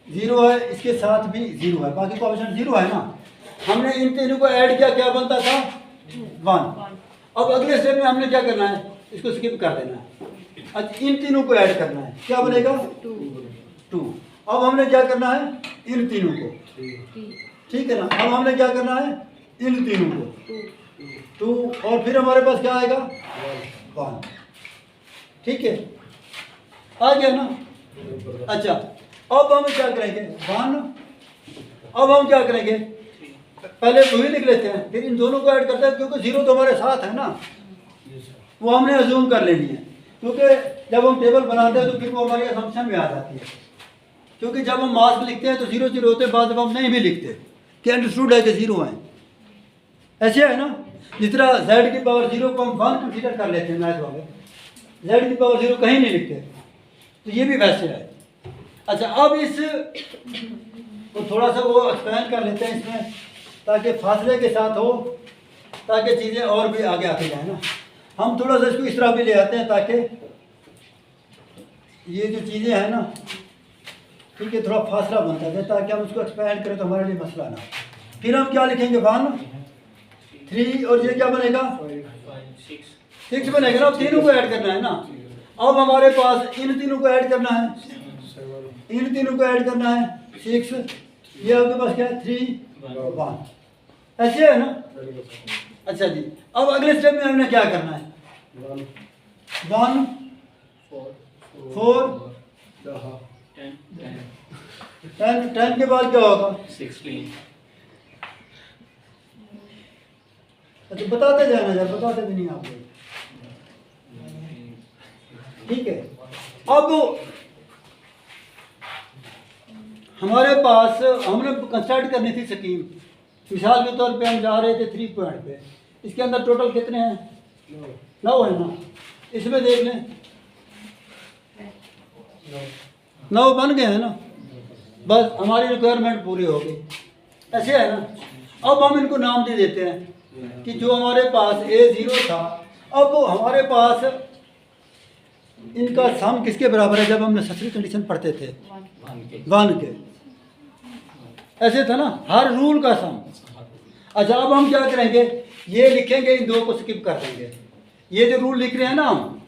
0 है, इसके साथ भी 0 है, बाकी कोएफिशिएंट 0 है ना। हमने इन तीनों को ऐड किया, क्या बनता था 1। अब अगले स्टेप में हमने क्या करना है, इसको स्किप कर देना है। अच्छा, इन तीनों को ऐड करना है, क्या बनेगा 2। अब हमने क्या करना है, इन तीनों को, ठीक है ना। अब हमने क्या करना है, इन तीनों को 2, और फिर हमारे पास क्या आएगा 1, ठीक है, आ गया ना। अच्छा, अब हम क्या करेंगे 1, अब हम क्या करेंगे, पहले 2 ही लिख लेते हैं, फिर इन दोनों को ऐड करते हैं, क्योंकि 0 तो हमारे साथ है ना, वो हमने अज्यूम कर लेनी है। क्योंकि जब हम टेबल बनाते हैं तो फिर वो हमारी असम्पशन में आ जाती है। क्योंकि जब हम मास्क लिखते हैं तो 0 0 होते हैं, बाद जब हम नहीं भी लिखते कि अंडरस्टूड है कि 0 है, ऐसे है ना। जिस तरह z की पावर 0 को हम 1 कंसीडर कर लेते हैं मैथ वाले, z की पावर 0 कहीं नहीं लिखते, तो ये भी वैसे है। अच्छा, अब इस तो थोड़ा सा वो एक्सपेंड कर लेते हैं इसमें, ताकि फासले के साथ हो, ताकि चीज़ें और भी आगे आती जाए ना। हम थोड़ा सा इसको इस तरह भी ले आते हैं ताकि ये जो चीज़ें हैं ना, ठीक है, थोड़ा फासला बनता है, ताकि हम उसको एक्सपेंड करें तो हमारे लिए मसला ना। फिर हम क्या लिखेंगे 1 3, और ये क्या बनेगा 6 बनेगा ना। अब तीनों को ऐड करना है ना। अब हमारे पास इन तीनों को ऐड करना है, इन तीनों को ऐड करना है 6, ये आपके पास क्या है 3 1, ऐसे है ना। अच्छा जी, अब अगले स्टेप में हमने क्या करना है, 1 4 10 के बाद क्या होगा 16। अच्छा, बताते जाना यार, बताते भी नहीं आप लोग, ठीक है। अब हमारे पास हमने कंस्ट्रक्ट करनी थी स्कीम। मिसाल के तौर पे हम जा रहे थे 3 पॉइंट पे, इसके अंदर टोटल कितने हैं 9 है ना। इसमें देख लें 9 बन गए हैं ना, बस हमारी रिक्वायरमेंट पूरी हो गई, ऐसे है ना। अब हम इनको नाम दे देते हैं कि जो हमारे पास A0 था, अब वो हमारे पास इनका सम किसके बराबर है, जब हम नेसेसरी कंडीशन पढ़ते थे 1 के, ऐसे था ना, हर रूल का सम। अच्छा, अब हम क्या करेंगे, ये लिखेंगे, इन 2 को स्किप कर देंगे। ये जो रूल लिख रहे हैं ना हम,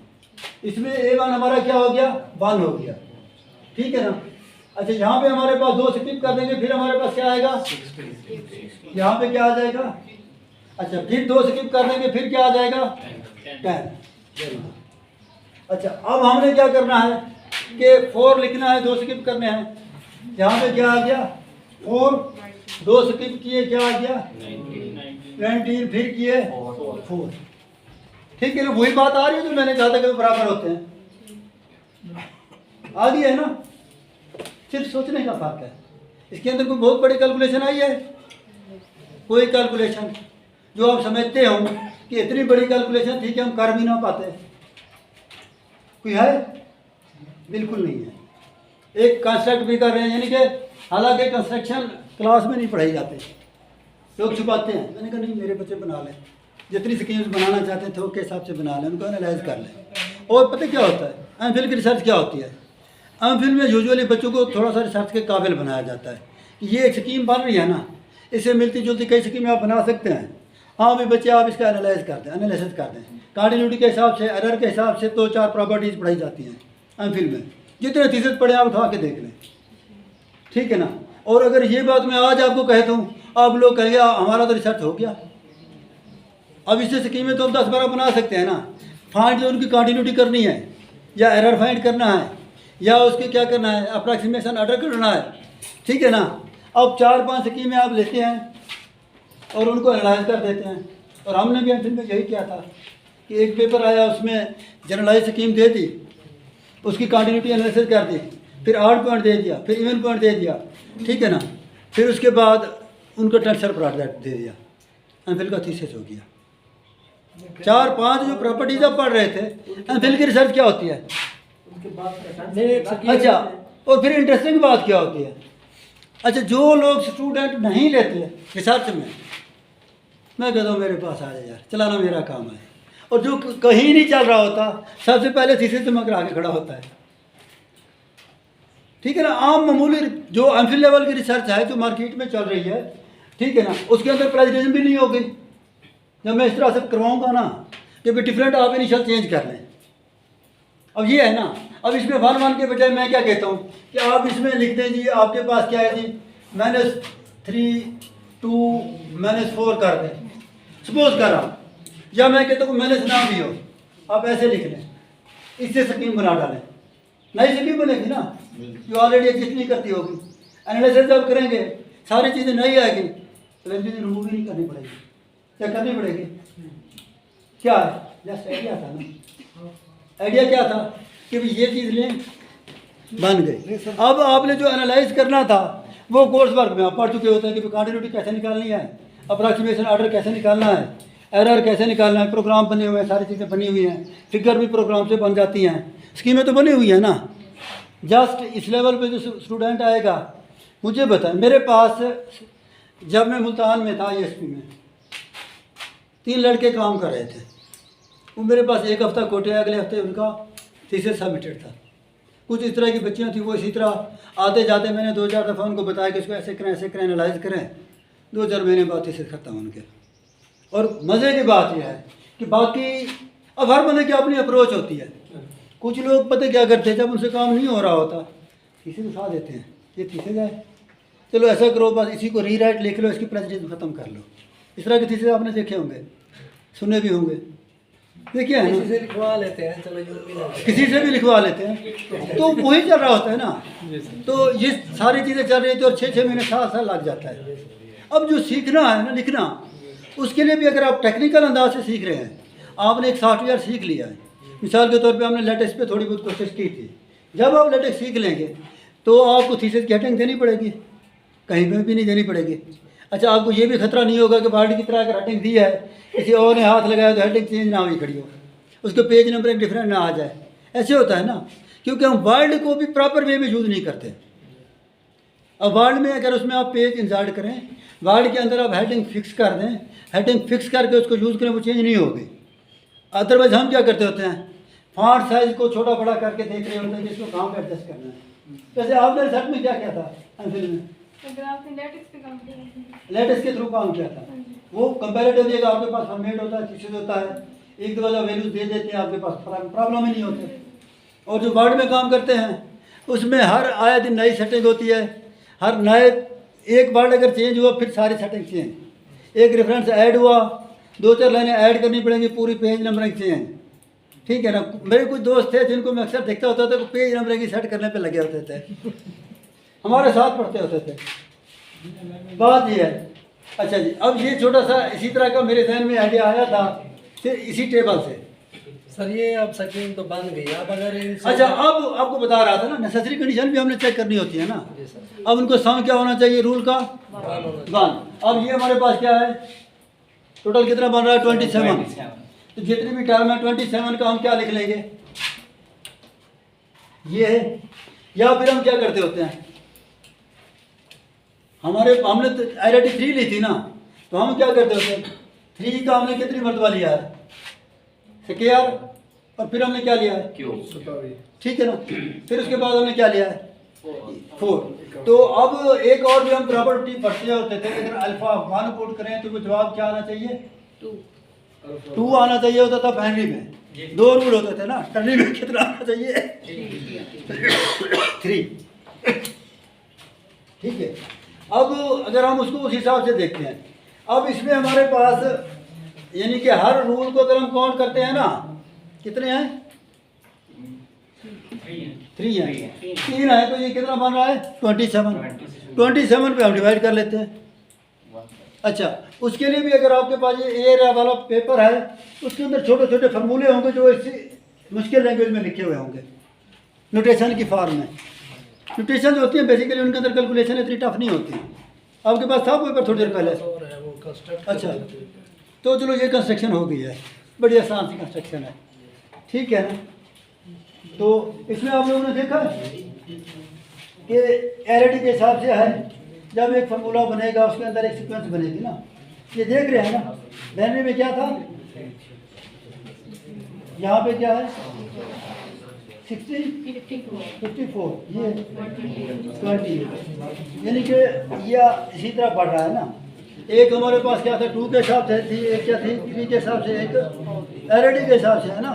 इसमें A1 हमारा क्या हो गया 1 हो गया, ठीक है ना। अच्छा, यहाँ पे हमारे पास 2 स्किप कर देंगे, फिर हमारे पास क्या आएगा, यहाँ पे क्या आ जाएगा। अच्छा, फिर 2 स्किप कर देंगे, फिर क्या आ जाएगा 10। अच्छा, अब हमने क्या करना है कि 4 लिखना है, 2 स्किप करने हैं। यहाँ पे क्या आ गया 4, 2 स्किप किए, क्या आ गया 19, फिर किए 4, ठीक है ना। वही बात आ रही है जो मैंने कहा था कि बराबर होते हैं, आ गई है ना। सिर्फ सोचने का फर्क है, इसके अंदर कोई बहुत बड़ी कैलकुलेशन आई है, कोई कैलकुलेशन जो आप समझते हो कि इतनी बड़ी कैलकुलेशन थी कि हम कर भी ना पाते, कोई है, बिल्कुल नहीं है। एक कंस्ट्रक्ट भी कर रहे हैं, यानी कि हालांकि कंस्ट्रक्शन क्लास में नहीं पढ़ाई जाते, लोग छुपाते हैं। मैंने कहा नहीं, मेरे बच्चे बना लें, जितनी स्कीम्स बनाना चाहते हैं थोक के हिसाब से बना लें, उनको एनालाइज कर लें। और पता क्या होता है, एमफिल की रिसर्च क्या होती है, एमफिल में यूजुअली बच्चों को थोड़ा सा रिसर्च के काबिल बनाया जाता है कि ये एक स्कीम बन रही है ना, इससे मिलती जुलती कई स्कीमें आप बना सकते हैं। हाँ भी बच्चे आप इसका एनालाइज करते हैं, एनालिसिस करते हैं, कंटिन्यूटी के हिसाब से, एरर के हिसाब से 2-4 प्रॉपर्टीज़ पढ़ाई जाती हैं एमफिल में। जितने थीसिस पढ़े आप उठा के देख लें, ठीक है ना। और अगर ये बात मैं आज आपको कहता हूँ, अब लोग कहेंगे हमारा तो रिसर्च हो गया। अब इससे स्कीमें तो हम 10-12 बना सकते हैं ना। फाइंड जो उनकी कंटिन्यूटी करनी है, या एरर फाइंड करना है, या उसके क्या करना है, अप्रॉक्सीमेशन ऑर्डर करना है, ठीक है ना। अब 4-5 स्कीमें आप लेते हैं और उनको एनालाइज कर देते हैं। और हमने भी एमफिल में यही किया था कि एक पेपर आया, उसमें जनरलाइज स्कीम दे दी, उसकी कंटिन्यूटी एनालिसिस कर दी, फिर 8 पॉइंट दे दिया, फिर इवन पॉइंट दे दिया, ठीक है ना। फिर उसके बाद उनको टेंसर प्रोडक्ट दे दिया, एमफिल का थीसिस हो गया। 4-5 जो प्रॉपर्टीज आप पढ़ रहे थे, एमफिल की रिसर्च क्या होती है? अच्छा, और फिर इंटरेस्टिंग बात क्या होती है? अच्छा, जो लोग स्टूडेंट नहीं लेते रिसर्च में, मैं कहता हूँ मेरे पास आ जाए यार, चलाना मेरा काम है। और जो कहीं नहीं चल रहा होता, सबसे पहले थीसिस में मगर आगे खड़ा होता है, ठीक है ना। आम मामूली जो एमफिल लेवल की रिसर्च है जो मार्केट में चल रही है, ठीक है ना, उसके अंदर प्रेजरेशन भी नहीं होगी। जब मैं इस तरह से करवाऊंगा ना कि भाई डिफरेंट आप इनिशियल चेंज कर लें, अब ये है ना। अब इसमें 1-1 के बजाय मैं क्या कहता हूँ कि आप इसमें लिख दें जी, आपके पास क्या है जी, -3 2 -4 कर दें, सपोज कर रहा, या मैं कहता हूँ माइनस ना भी हो, आप ऐसे लिख लें, इससे स्कीम बना डालें, नई स्कीम बनेगी ना, जो ऑलरेडी एग्जिस्ट नहीं करती होगी। एनालिसिस जब करेंगे सारी चीज़ें नई आएगी, तो चीज़ें रिमूव ही नहीं करनी पड़ेगी, क्या करनी पड़ेगी? क्या है, जस्ट आइडिया था ना, आइडिया क्या था कि भाई ये चीज़ लें, बन गई। अब आपने जो एनालाइज करना था वो कोर्स वर्क में आप पढ़ चुके होते हैं कि कंटिन्यूटी कैसे निकालनी है, अप्रॉक्सीमेशन ऑर्डर कैसे निकालना है, एरर कैसे निकालना है, प्रोग्राम बने हुए हैं, सारी चीज़ें बनी हुई हैं, फिगर भी प्रोग्राम से बन जाती हैं, स्कीमें तो बनी हुई हैं ना। जस्ट इस लेवल पे जो स्टूडेंट आएगा, मुझे बताएं, मेरे पास जब मैं मुल्तान में था ESP में 3 लड़के काम कर रहे थे, वो मेरे पास एक हफ़्ता कोटे, अगले हफ्ते उनका थीसिस सबमिटेड था। कुछ इस तरह की बच्चियाँ थी, वो इसी तरह आते जाते मैंने 2-4 दफ़ा उनको बताया कि इसको ऐसे करें एनालाइज करें, 2-4 महीने बाद थीसिस खत्म उनके। और मज़े की बात यह है कि बाकी अब हर बंदे की अपनी अप्रोच होती है। कुछ लोग पता क्या करते हैं, जब उनसे काम नहीं हो रहा होता थीसिस उठा देते हैं, ये थीसिस है, चलो ऐसा करो, बस इसी को रीराइट लिख लो, इसकी प्रेजेंटेशन ख़त्म कर लो। इस तरह के थीसिस आपने देखे होंगे, सुने भी होंगे, देखिए है ना, किसी से लिखवा लेते हैं, चलो किसी से भी लिखवा लेते हैं, तो वही चल रहा होता है ना। तो ये सारी चीज़ें चल रही थी और 6-6 महीने 7 साल लग जाता है। अब जो सीखना है ना, लिखना, उसके लिए भी अगर आप टेक्निकल अंदाज से सीख रहे हैं, आपने एक सॉफ्टवेयर सीख लिया है, मिसाल के तौर पे हमने लेटेक्स पे थोड़ी बहुत कोशिश की थी। जब आप लेटेक्स सीख लेंगे तो आपको थीसिस की हेडिंग देनी पड़ेगी, कहीं पर भी नहीं देनी पड़ेगी। अच्छा, आपको ये भी खतरा नहीं होगा कि बाल्टी की तरह अगर हेडिंग दी है, किसी और ने हाथ लगाया तो हेडिंग चेंज ना हुई खड़ी हो, उसके पेज नंबर एक डिफरेंट ना आ जाए। ऐसे होता है ना, क्योंकि हम वर्ड को भी प्रॉपर वे में यूज़ नहीं करते। अब वर्ड में अगर उसमें आप पेज इंसर्ट करें, वर्ड के अंदर आप हेडिंग फिक्स कर दें, हेडिंग फिक्स करके उसको यूज़ करें, वो चेंज नहीं होगी। अदरवाइज हम क्या करते होते हैं, फॉन्ट साइज को छोटा बड़ा करके देख रहे होते हैं कि इसको कहाँ पे एडजस्ट करना है। वैसे आपने रिसर्च में क्या किया था एमफिल में? लेटेक्स के थ्रू काम किया था। वो कंपैरेटिव देगा, आपके पास फॉर्मेट होता है, चीज़ होता है, एक दो वाला वैल्यूज दे देते हैं, आपके पास प्रॉब्लम ही नहीं होती। और जो वर्ड में काम करते हैं उसमें हर आए दिन नई सेटिंग होती है, हर नए एक वर्ड अगर चेंज हुआ फिर सारी सेटिंग चेंज, एक रेफरेंस ऐड हुआ 2-4 लाइनें ऐड करनी पड़ेंगी, पूरी पेज नंबरिंग चेंज, ठीक है ना। मेरे कुछ दोस्त थे जिनको मैं अक्सर देखता होता था, पेज नंबरिंग सेट करने पे लगे होते थे, हमारे साथ पढ़ते होते थे। बात ये है। अच्छा जी, अब ये छोटा सा इसी तरह का मेरे जहन में आइडिया आया था, फिर इसी टेबल से। सर ये अब स्कीम तो बन गई, अब अगर अच्छा, अब आपको बता रहा था ना, नेसेसरी कंडीशन भी हमने चेक करनी होती है ना। अब उनको सम क्या होना चाहिए, रूल का 1। अब ये हमारे पास क्या है, टोटल कितना बन रहा है 27। तो जितनी भी टर्म है 27 का हम क्या लिख लेंगे, ये है। या फिर हम क्या करते होते हैं, हमने तो आईआईटी 3 ली थी ना, तो हम क्या करते होते हैं, 3 का हमने कितनी मरतबा लिया है, स्क्वायर, और फिर हमने क्या लिया है, ठीक है ना। फिर उसके बाद हमने क्या लिया है, 4। तो अब एक और भी हम प्रॉपर्टी पढ़ते होते थे, अगर अल्फा 1 पुट करें तो वो जवाब क्या आना चाहिए, 2 आना चाहिए होता था। बाइनरी में 2 रूल होते थे ना, टर्नी में कितना आना चाहिए, 3, ठीक है। अब अगर हम उसको उस हिसाब से देखते हैं, अब इसमें हमारे पास यानी कि हर रूल को अगर हम काउंट करते हैं ना, कितने हैं? 3 हैं, 3 है, तो ये कितना बन रहा है? 27 पे हम डिवाइड कर लेते हैं। अच्छा, उसके लिए भी अगर आपके पास ये एरिया वाला पेपर है, उसके अंदर छोटे छोटे फार्मूले होंगे जो इसी मुश्किल लैंग्वेज में लिखे हुए होंगे, नोटेशन की फॉर्म में। नोटेशन जो होती है बेसिकली उनके अंदर कैलकुलेशन इतनी टफ नहीं होती। आपके पास था पेपर थोड़ी देर पहले? और है वो कंस्ट्रक्ट। अच्छा, तो चलो ये कंस्ट्रक्शन हो गई है, बड़ी आसान सी कंस्ट्रक्शन है, ठीक है ना। तो इसमें आप लोगों ने देखा कि एलईडी के हिसाब से है, जब एक फार्मूला बनेगा उसके अंदर एक सीक्वेंस बनेगी ना, ये देख रहे हैं ना। बैनरी में क्या था, यहाँ पे क्या है 60 54, ये 20, यानी कि यह इसी तरह बढ़ रहा है ना। एक हमारे पास क्या था 2 के हिसाब से थी, एक क्या थी 3 के हिसाब से, एक एलईडी के हिसाब से है ना।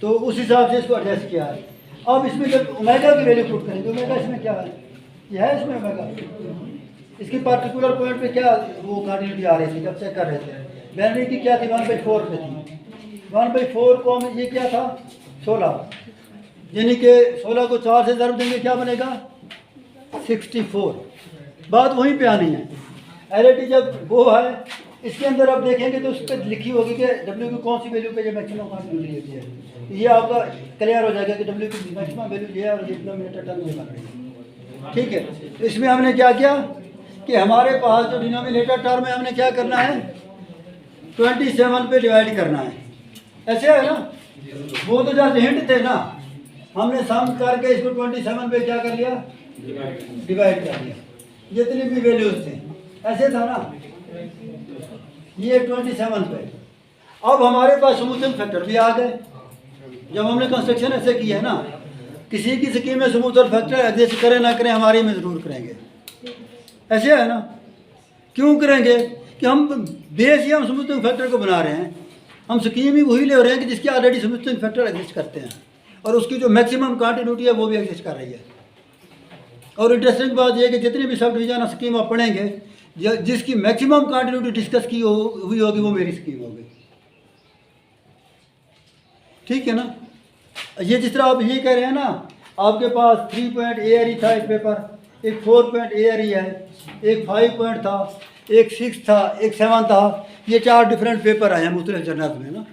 तो उस हिसाब से इसको एडजस्ट किया है। अब इसमें जब ओमेगा की वैल्यू पुट करेंगे, ओमेगा इसमें क्या है, ये है इसमें ओमेगा, इसकी पार्टिकुलर पॉइंट पे क्या वो क्वांटिटी आ रही थी, जब चेक कर रहे थे। बैनरी की क्या थी 1/4 पे थी, 1/4 को हम ये क्या था 16, यानी कि 16 को 4 से ज़रूर देंगे क्या बनेगा 64। बात वहीं पे आनी है। एलईडी जब वो है, इसके अंदर आप देखेंगे तो उस पर लिखी होगी कि डब्ल्यू की कौन सी वैल्यू पे जो मैक्सिमम क्वांटिटी होती है। ये आपका क्लियर हो जाएगा कि डब्ल्यू की मैक्सिमम वैल्यू ये है और ये किलोमीटर टन में बन रही है, ठीक है। तो इसमें हमने क्या किया कि हमारे पास जो डिनोमिनेटर टर्म है हमने क्या करना है 27 पे डिवाइड करना है, ऐसे है ना। वो तो जस्ट हिंट थे ना, हमने सम करके इसको 27 पे क्या कर लिया डिवाइड कर लिया, जितनी भी वैल्यूज थे ऐसे था ना, ये 27 पे। अब हमारे पास स्मूथिंग फैक्टर भी आ गए। जब हमने कंस्ट्रक्शन ऐसे की है ना, किसी की स्कीम में स्मूथर फैक्टर एग्जिस्ट करें ना करें हमारी में ज़रूर करेंगे, ऐसे है ना। क्यों करेंगे कि हम बेस ही हम स्मूथिंग फैक्टर को बना रहे हैं, हम स्कीम ही वही ले रहे हैं कि जिसकी ऑलरेडी स्मूथिंग फैक्टर एग्जिस्ट करते हैं और उसकी जो मैक्सिमम कंटिन्यूटी है वो भी एग्जिस्ट कर रही है। और इंटरेस्टिंग बात यह है कि जितनी भी सब डिवीजन स्कीम आप पढ़ेंगे, जिसकी मैक्सिमम कंटिन्यूटी डिस्कस की हुई होगी वो मेरी स्कीम होगी, ठीक है ना। ये जिस तरह आप ये कह रहे हैं ना, आपके पास 3 पॉइंट एआरई था एक पेपर, एक 4 पॉइंट एआरई है, एक 5 पॉइंट था, एक 6 था, एक 7 था। ये 4 डिफरेंट पेपर आए हैं मुख्तलिफ जर्नल्स में ना,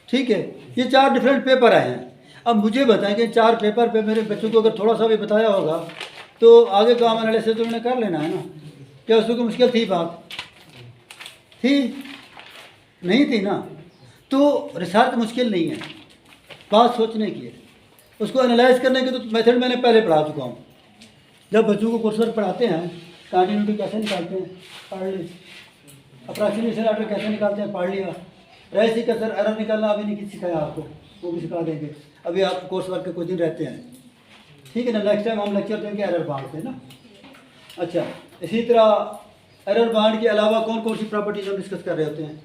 ठीक है। ये 4 डिफरेंट पेपर आए हैं। अब मुझे बताएं कि 4 पेपर पे मेरे बच्चों को अगर थोड़ा सा भी बताया होगा तो आगे काम एनालिसिस तो उन्हें कर लेना है ना। क्या उसको कोई मुश्किल थी, बात थी नहीं थी ना। तो रिसर्च मुश्किल नहीं है, बात सोचने की है, उसको एनालाइज करने के तो मेथड मैंने पहले पढ़ा चुका हूँ। जब बच्चों को कोर्स वर्क पढ़ाते हैं, कंटिन्यूटी कैसे निकालते हैं पढ़ ली, अप्रॉक्सीमेशन ऑर्डर कैसे निकालते हैं पढ़ लिया, रेसी का सर एरर निकालना अभी नहीं सिखाया आपको, वो भी सिखा देंगे। अभी आप कोर्स वर्क के कुछ दिन रहते हैं, ठीक है ना। नेक्स्ट टाइम हम लेक्चर देंगे एरर बांड पे ना। अच्छा, इसी तरह एरर बांड के अलावा कौन कौन सी प्रॉपर्टीज हम डिस्कस कर रहे होते हैं,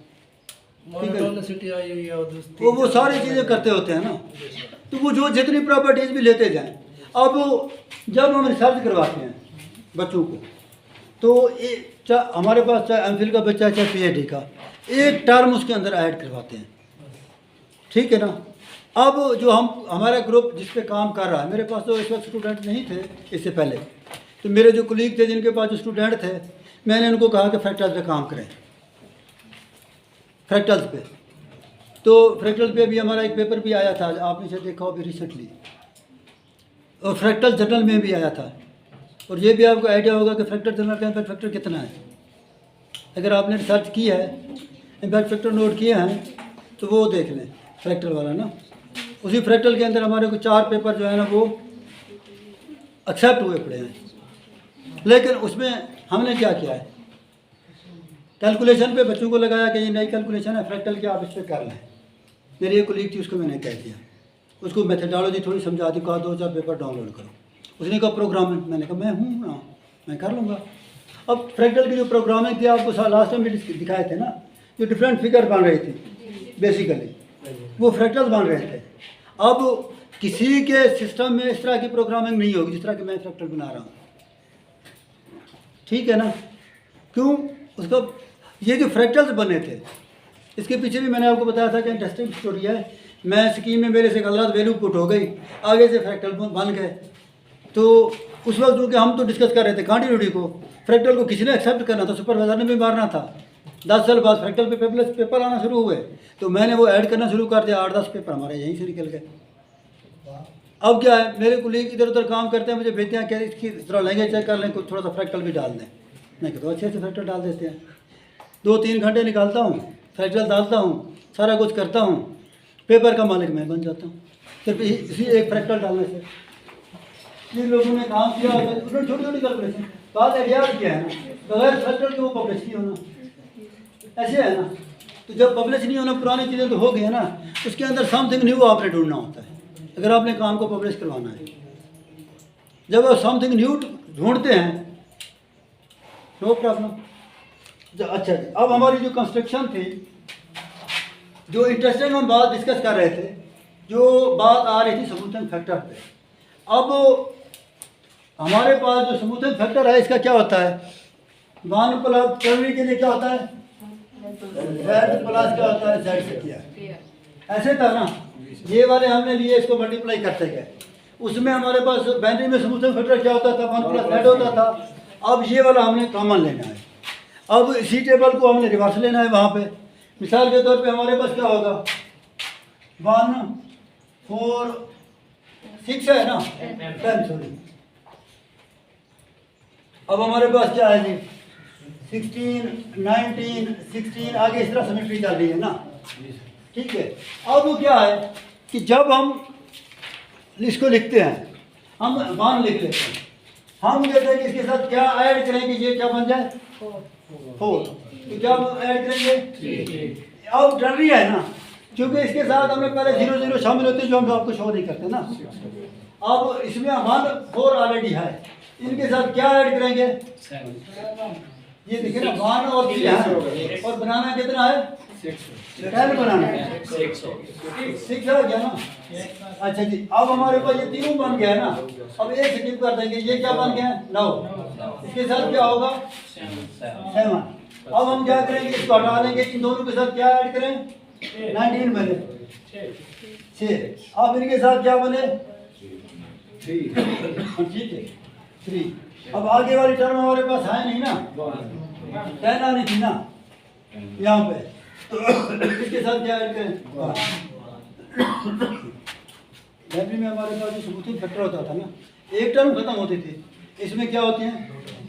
मोनोटोनिसिटी आई हुई है, वो सारी चीज़ें करते होते हैं ना। तो वो जो जितनी प्रॉपर्टीज भी लेते जाएं। अब जब हम रिसर्च करवाते हैं बच्चों को, तो हमारे पास चाहे एमफिल का बच्चा चाहे पीएचडी का, एक टर्म उसके अंदर ऐड करवाते हैं, ठीक है ना। अब जो हमारा ग्रुप जिस पे काम कर रहा है, मेरे पास तो इस वक्त स्टूडेंट नहीं थे इससे पहले, तो मेरे जो कुलीग थे जिनके पास जो स्टूडेंट थे, मैंने उनको कहा कि फ्रैक्टल्स पे काम करें, फ्रैक्टल्स पे। तो फ्रैक्टल्स पे भी हमारा एक पेपर भी आया था, आपने शायद देखा हो अभी रिसेंटली, और फ्रैक्टल जर्नल में भी आया था। और ये भी आपको आइडिया होगा कि फ्रैक्टल जर्नल का इम्पैक्ट फैक्टर कितना है। अगर आपने रिसर्च की है, इम्पैक्ट फैक्टर नोट किए हैं, तो वो देख लें फ्रैक्टल वाला ना। उसी फ्रैक्टल के अंदर हमारे को 4 पेपर जो है ना वो एक्सेप्ट हुए पड़े हैं। लेकिन उसमें हमने क्या किया है, कैलकुलेशन पे बच्चों को लगाया कि ये नई कैलकुलेशन है फ्रैक्टल की, आप इस पर कर लें। मेरी एक कोलीग थी, उसको मैंने कह दिया, उसको मेथडोलॉजी थोड़ी समझा दी, कहा 2-4 पेपर डाउनलोड करो। उसने कहा प्रोग्रामिंग, मैंने कहा मैं हूँ ना, मैं कर लूँगा। अब फ्रैक्टल की जो प्रोग्रामिंग थी आपको लास्ट टाइम भी दिखाए थे ना, जो डिफरेंट फिगर बन रही थी बेसिकली, वो फ्रैक्टल्स बन रहे थे। अब किसी के सिस्टम में इस तरह की प्रोग्रामिंग नहीं होगी जिस तरह की मैं फ्रैक्टल बना रहा हूँ। ठीक है ना। क्यों उसका ये जो फ्रैक्टल्स बने थे, इसके पीछे भी मैंने आपको बताया था कि इंटरेस्टिंग स्टोरी है। मैं स्कीम में मेरे से गलत वैल्यू पुट हो गई, आगे से फ्रैक्टल बन गए। तो उस वक्त क्योंकि हम तो डिस्कस कर रहे थे कंटिन्यूटी को, फ्रैक्टल को किसी ने एक्सेप्ट करना था, सुपरवाइजर ने भी मारना था। 10 साल बाद फ्रैक्टल पे पेपर आना शुरू हुए, तो मैंने वो ऐड करना शुरू कर दिया। 8-10 पेपर हमारे यहीं से निकल गए। अब क्या है, मेरे कुलीग इधर उधर काम करते हैं, मुझे भेजते हैं, क्या इसकी थोड़ा लैंग्वेज चेक कर लें, कुछ थोड़ा सा फ्रैक्टल भी डाल दें। मैं कहता हूँ अच्छे से फ्रैक्टल डाल देते हैं। 2-3 घंटे निकालता हूँ, फ्रैक्टल डालता हूँ, सारा कुछ करता हूँ, पेपर का मालिक मैं बन जाता हूँ सिर्फ इसी एक फ्रैक्टल डालने से। जिन लोगों ने काम किया उसमें छोटी छोटी कैलकुलेशन बात आइडिया किया है ना, बगैर फ्रैक्टल के वो पब्लिश नहीं होना, ऐसे है ना। तो जब पब्लिश नहीं होना, पुरानी चीज़ें तो हो गई है ना, उसके अंदर समथिंग न्यू आपने ढूंढना होता है अगर आपने काम को पब्लिश करवाना है। जब आप समथिंग न्यू ढूंढते हैं, नो प्रॉब्लम। अच्छा जी, अब हमारी जो कंस्ट्रक्शन थी, जो इंटरेस्टिंग हम बात डिस्कस कर रहे थे, जो बात आ रही थी स्मूथिंग फैक्टर पे। अब हमारे पास जो स्मूथिंग फैक्टर है, इसका क्या होता है, 1 प्लस करने के लिए क्या होता है, Z प्लस क्या होता है, Z से किया। ऐसे था ना, ये वाले हमने लिए, इसको मल्टीप्लाई करते गए। उसमें हमारे पास बाइनरी में स्मूथिंग फैक्टर क्या होता था, 1 प्लस Z होता था। अब ये वाला हमने कॉमन लेना है। अब इसी टेबल को हमने रिवर्स लेना है वहाँ पे। मिसाल के तौर पे हमारे पास क्या होगा, 1 4 6 है ना, 10 सॉरी। अब हमारे पास क्या है जी, 16 19 16 आगे इस तरह सिमेट्री चल रही है ना, ठीक है। अब वो क्या है कि जब हम इसको लिखते हैं, हम 1 लिख लेते हैं, हम कहते हैं कि इसके साथ क्या ऐड करेंगे, ये क्या बन जाए 4, तो क्या ऐड करेंगे। अब टर्नरी है ना, क्योंकि इसके साथ हमने पहले 0 0 शामिल होते हैं, जो हम आपको शो नहीं करते ना। अब इसमें 1 4 ऑलरेडी है, इनके साथ क्या ऐड करेंगे, ये देखिए ना 1 और 3 है, और बनाना कितना है, 10 बनाना है, 6 आ गया ना। अच्छा जी, अब हमारे पास ये तीनों बन गया है ना। अब एक स्किप कर देंगे, ये क्या बन गया 9, इसके साथ क्या होगा 7। अब हम क्या करेंगे, इसको हटा लेंगे, इन दोनों के साथ क्या ऐड करें, 19 बने 6। अब इनके साथ क्या बने 3, ठीक है 3। अब आगे वाली टर्म हमारे पास है नहीं ना, 10 आनी थी ना यहाँ पे, तो इसके साथ क्या ऐड करें, लाइब्रेरी में हमारे पास जो स्मूथिंग फैक्टर होता था ना, एक टर्म खत्म होती थी, इसमें क्या होती हैं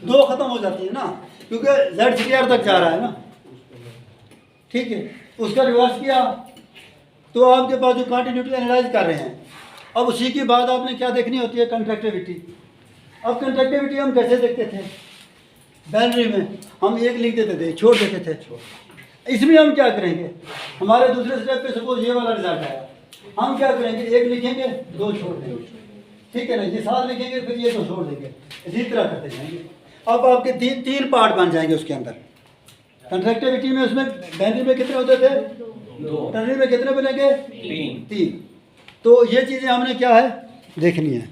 2 खत्म हो जाती है ना, क्योंकि Z CR तक जा रहा है ना, ठीक है। उसका रिवर्स किया तो आपके पास जो कंटिन्यूटी एनालाइज कर रहे हैं, अब उसी के बाद आपने क्या देखनी होती है, कंट्रैक्टिविटी। अब कंट्रैक्टिविटी हम कैसे देखते थे, बाइनरी में हम 1 लिख देते थे, छोड़ देते थे। इसमें हम क्या करेंगे, हमारे दूसरे स्टेप पे सपोज ये वाला रिजल्ट आया, हम क्या करेंगे, 1 लिखेंगे 2 छोड़ देंगे, ठीक है ना, ये 7 लिखेंगे फिर ये 2 छोड़ देंगे, इसी तरह करते जाएंगे। अब आपके 3 पार्ट बन जाएंगे उसके अंदर। कंट्रैक्टिविटी में उसमें बाइनरी में कितने होते थे, 2, टर्नरी में कितने बनेंगे 3। तो ये चीज़ें हमने क्या है देखनी है।